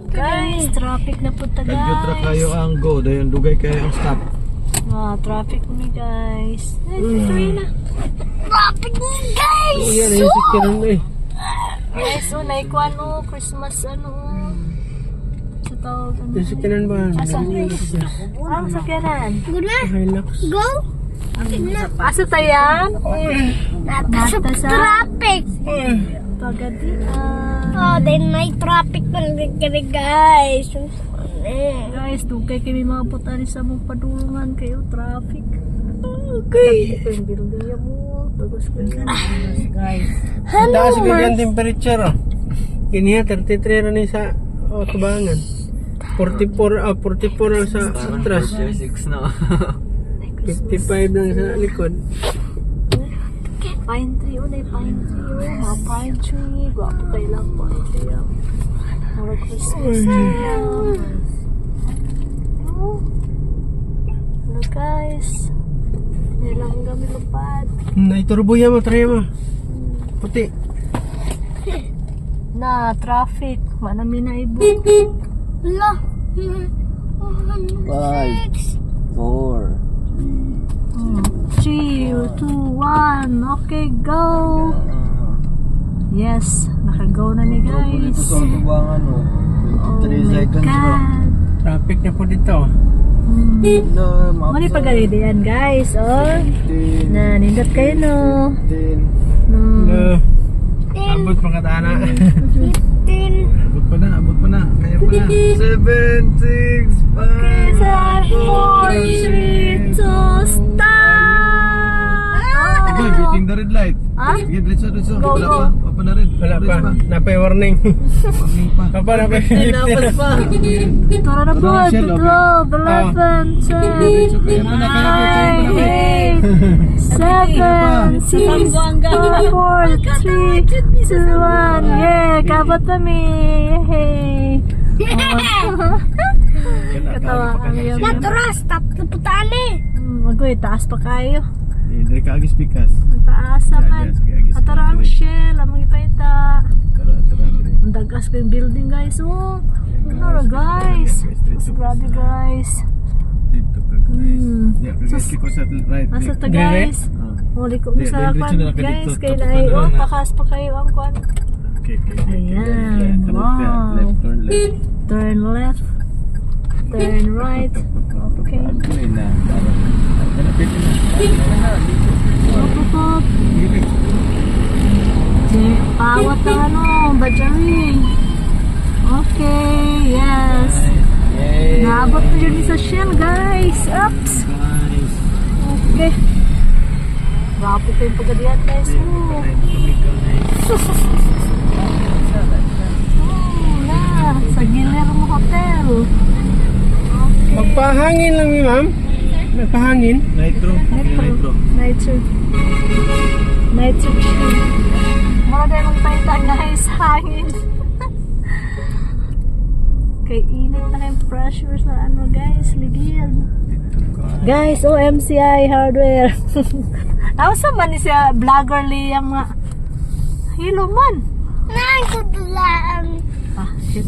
Guys, traffic na punta Nagjutra guys. kayo ang go. Dayon dugay kayo ang stop. Traffic ni guys. Tuloy na. Traffic ni guys! Yan, isip ka nun eh. Guys, like ano, Christmas ano. Sa tawag ano. Isip ka nun ba? Asa? Ang sakyanan. Hilux. Go! Asa tayan? Nasa traffic! Pagadian. Oh, then may traffic na nagkari guys. Guys, dugay kami mabot ani sa mong padulungan kayo traffic. Okay. Ito yung bilugaya mo. Bagus ko yun. Guys. Taas ka ang temperature oh. Kiniya 33 rin sa tubangan. 44 lang sa atras. 6 na. 55 lang sa likod. Pine tree, unay pine tree. Mga pine tree. Gwapo kayo lang pine tree. Mura Christmas na. Hello guys. Nilang kami lupad. Naiturbuya mo, try mo. Puti. Na, traffic. Manami na ibo. Wala. 5, 4, 3, 2, 1. Okay, go. Yes, naka-go na ni guys. Ito sa tubangan oh. Oh 23 my seconds na. God. Traffic na po dito. No, Mali pagalidi yan guys. Oh. 17, Na, nindot kayo no. 15. No. Abot pa katana. 15. Abot pa na. Kaya pa na. 7, 6, 5, 4, 3, 2, stop! Okay, beating the red light. Ah? Sige, diretso. Go, Wala go. pa. Open na red. Wala pa. Diretso Napay warning. Warning pa. Papa, napay 15 pa. Tara na po. 12, 11, 10, Diretso kaya pa na. 9, 8, 7, 6, 5, 4, 3, 2, 1. Yeah, kabot kami. Yay! Katawa kami yung... Naturas, tap na putaan eh. Magoy, taas pa kayo. Dari ka agis pikas. Ang taas naman. Atara ang shell, amang ipayta. Tara. Ang dagas ko yung building guys. Oh, ano guys. Mas grabe guys. Dito ka guys. Yeah, kasi ko sa right. Nasa ta guys. Huli ko Di, sa diretso na kwan ka guys. dito. Kaya Tapos na na lang. pakas pa kayo ang kwan. Okay. Ayan, wow. Left, turn left. Turn left. Turn right. Okay. Okay na. Pop. Pawat ng ano, badyawi. Okay, yes. Yay. Naabot na yun sa shell guys. Oops. Guys. Okay. Rapo ko yung pagadian guys. Oh, na. Sa Guillermo Hotel. Okay. Magpahangin lang mi ma'am. Magpahangin. Nitro. Nitro. Mura din mong paita guys. Hangin. Kay init na kayong pressure sa ano guys. Ligid. Guys, MCI hardware. Tapos man ni siya vlogger liyang mga hilo man. Nang tutulaan. Ah, shit.